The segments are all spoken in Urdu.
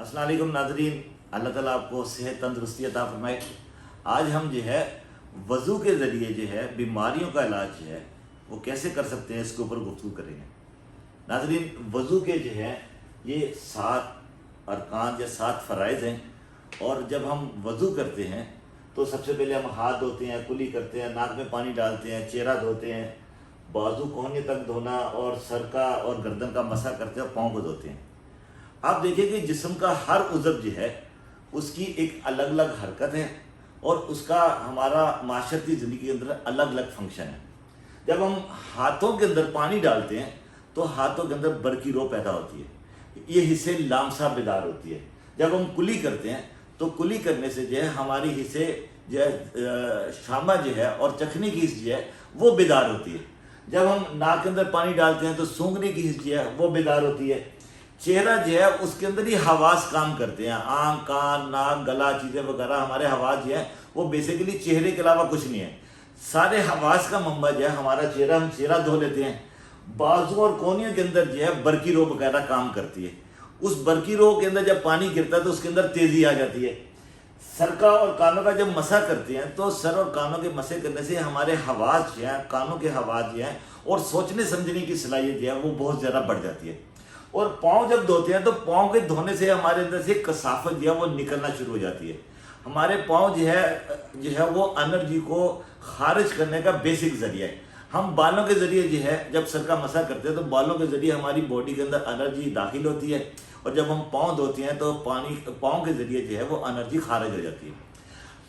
السلام علیکم ناظرین، اللہ تعالیٰ آپ کو صحت تندرستی عطا فرمائے۔ آج ہم جو ہے وضو کے ذریعے جو ہے بیماریوں کا علاج جو ہے وہ کیسے کر سکتے ہیں، اس کے اوپر گفتگو کریں گے۔ ناظرین، وضو کے جو ہے یہ 7 ارکان یا 7 فرائض ہیں، اور جب ہم وضو کرتے ہیں تو سب سے پہلے ہم ہاتھ دھوتے ہیں، کلی کرتے ہیں، ناک میں پانی ڈالتے ہیں، چہرہ دھوتے ہیں، بازو کوہنی تک دھونا، اور سر کا اور گردن کا مسح کرتے ہیں، اور پاؤں کو دھوتے ہیں۔ آپ دیکھیں کہ جسم کا ہر عضو جو ہے اس کی ایک الگ الگ حرکت ہے، اور اس کا ہمارا معاشرتی زندگی کے اندر الگ الگ فنکشن ہے۔ جب ہم ہاتھوں کے اندر پانی ڈالتے ہیں تو ہاتھوں کے اندر برقی رو پیدا ہوتی ہے، یہ حصے لامسا بیدار ہوتی ہے۔ جب ہم کلی کرتے ہیں تو کلی کرنے سے جو ہے ہماری حصے جو ہے شامہ جو ہے اور چکھنے کی حص جو ہے وہ بیدار ہوتی ہے۔ جب ہم ناک کے اندر پانی ڈالتے ہیں تو سونگھنے کی حص جو ہے وہ بیدار ہوتی ہے۔ چہرہ جو ہے اس کے اندر ہی حواس کام کرتے ہیں، آنکھ، کان، ناک، گلا، چیزیں وغیرہ، ہمارے حواس جو ہے وہ بیسیکلی چہرے کے علاوہ کچھ نہیں ہے۔ سارے حواس کا منبع جو ہے ہمارا چہرہ، ہم چہرہ دھو لیتے ہیں۔ بازو اور کونیوں کے اندر جو ہے برقی رو وغیرہ کام کرتی ہے۔ اس برقی رو کے اندر جب پانی گرتا ہے تو اس کے اندر تیزی آ جاتی ہے۔ سر کا اور کانوں کا جب مسح کرتے ہیں تو سر اور کانوں کے مسح کرنے سے ہمارے حواس جو ہیں، کانوں کے حواس جو ہیں اور سوچنے سمجھنے کی صلاحیت جو ہے وہ بہت زیادہ بڑھ جاتی ہے۔ اور پاؤں جب دھوتے ہیں تو پاؤں کے دھونے سے ہمارے اندر سے کثافت جو ہے وہ نکلنا شروع ہو جاتی ہے۔ ہمارے پاؤں جو ہے وہ انرجی کو خارج کرنے کا بیسک ذریعہ ہے۔ ہم بالوں کے ذریعے جو ہے جب سر کا مسح کرتے ہیں تو بالوں کے ذریعے ہماری باڈی کے اندر انرجی داخل ہوتی ہے، اور جب ہم پاؤں دھوتے ہیں تو پاؤں کے ذریعے جو ہے وہ انرجی خارج ہو جاتی ہے۔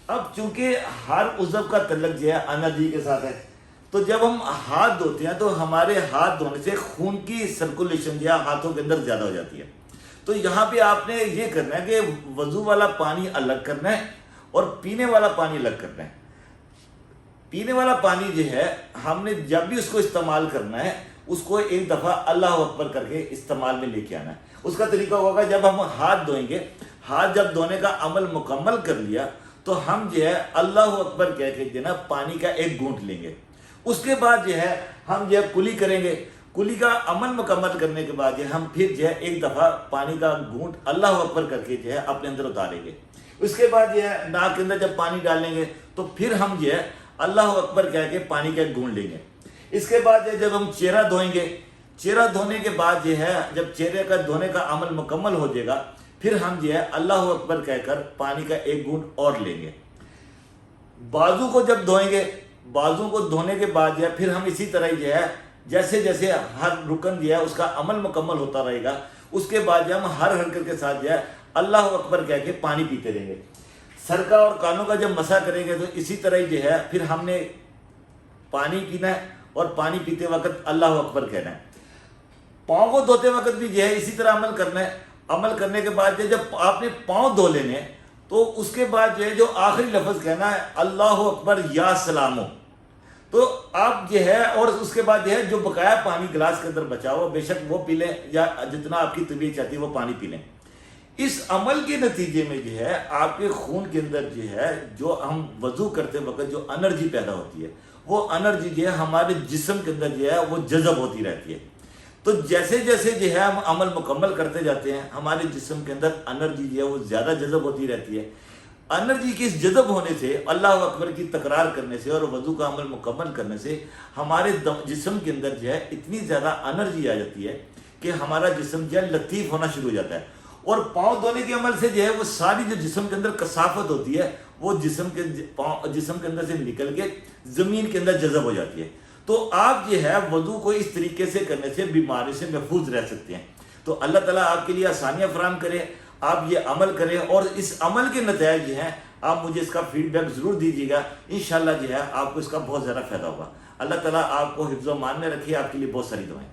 اب چونکہ ہر عضو کا تعلق جو ہے انرجی کے ساتھ ہے، تو جب ہم ہاتھ دھوتے ہیں تو ہمارے ہاتھ دھونے سے خون کی سرکولیشن جو ہے ہاتھوں کے اندر زیادہ ہو جاتی ہے۔ تو یہاں پہ آپ نے یہ کرنا ہے کہ وضو والا پانی الگ کرنا ہے اور پینے والا پانی الگ کرنا ہے۔ پینے والا پانی جو ہے ہم نے جب بھی اس کو استعمال کرنا ہے اس کو ایک دفعہ اللہ اکبر کر کے استعمال میں لے کے آنا ہے۔ اس کا طریقہ ہوگا، جب ہم ہاتھ دھوئیں گے، ہاتھ جب دھونے کا عمل مکمل کر لیا تو ہم جو ہے اللہ اکبر کہہ کے جو ہے پانی کا ایک گھونٹ لیں گے۔ اس کے بعد جو ہے ہم جو ہے کلی کریں گے۔ کلی کا عمل مکمل کرنے کے بعد جو ہے ہم پھر جو ہے ایک دفعہ پانی کا گھونٹ اللہ اکبر کر کے جو ہے اپنے اندر اتاریں گے۔ اس کے بعد جو ہے ناک کے اندر جب پانی ڈالیں گے تو پھر ہم جو ہے اللہ اکبر کہہ کے پانی کا ایک گھونٹ لیں گے۔ اس کے بعد جب ہم چہرہ دھوئیں گے، چہرہ دھونے کے بعد جو ہے جب چہرے کا دھونے کا عمل مکمل ہو جائے گا پھر ہم جو ہے اللہ اکبر کہہ کر پانی کا ایک گھونٹ اور لیں گے۔ بازو کو جب دھوئیں گے، بازو کو دھونے کے بعد جو ہے پھر ہم اسی طرح جو ہے جیسے جیسے ہر رکن جو ہے اس کا عمل مکمل ہوتا رہے گا، اس کے بعد جو ہم ہر حرکت کے ساتھ جو ہے اللہ اکبر کہہ کے پانی پیتے رہیں گے۔ سر کا اور کانوں کا جب مسح کریں گے تو اسی طرح جو ہے پھر ہم نے پانی پینا ہے، اور پانی پیتے وقت اللہ اکبر کہنا ہے۔ پاؤں کو دھوتے وقت بھی جو ہے اسی طرح عمل کرنا ہے۔ عمل کرنے کے بعد جب آپ نے پاؤں دھو لینے تو اس کے بعد جو ہے جو آخری لفظ کہنا ہے اللہ اکبر یا سلامو، تو آپ جو ہے اور اس کے بعد جو ہے جو بقایا پانی گلاس کے اندر بچا ہو بے شک وہ پی لیں، یا جتنا آپ کی طبیعت چاہتی ہے وہ پانی پی لیں۔ اس عمل کے نتیجے میں جو ہے آپ کے خون کے اندر جو ہے جو ہم وضو کرتے وقت جو انرجی پیدا ہوتی ہے وہ انرجی جو ہے ہمارے جسم کے اندر جو ہے وہ جذب ہوتی رہتی ہے۔ تو جیسے جیسے جو ہے ہم عمل مکمل کرتے جاتے ہیں ہمارے جسم کے اندر انرجی جو ہے وہ زیادہ جذب ہوتی رہتی ہے۔ انرجی کی اس جذب ہونے سے، اللہ اکبر کی تکرار کرنے سے اور وضو کا عمل مکمل کرنے سے ہمارے جسم کے اندر جو ہے اتنی زیادہ انرجی آ جاتی ہے کہ ہمارا جسم جو ہے لطیف ہونا شروع ہو جاتا ہے، اور پاؤں دھونے کے عمل سے جو ہے وہ ساری جو جسم کے اندر کثافت ہوتی ہے وہ جسم کے اندر سے نکل کے زمین کے اندر جذب ہو جاتی ہے۔ تو آپ جو ہے وضو کو اس طریقے سے کرنے سے بیماری سے محفوظ رہ سکتے ہیں۔ تو اللہ تعالیٰ آپ کے لیے آسانیاں فراہم کرے، آپ یہ عمل کریں، اور اس عمل کے نتائج جو ہیں آپ مجھے اس کا فیڈ بیک ضرور دیجیے گا۔ انشاءاللہ جو ہے آپ کو اس کا بہت زیادہ فائدہ ہوگا۔ اللہ تعالیٰ آپ کو حفظ و امان میں رکھے۔ آپ کے لیے بہت ساری دعائیں۔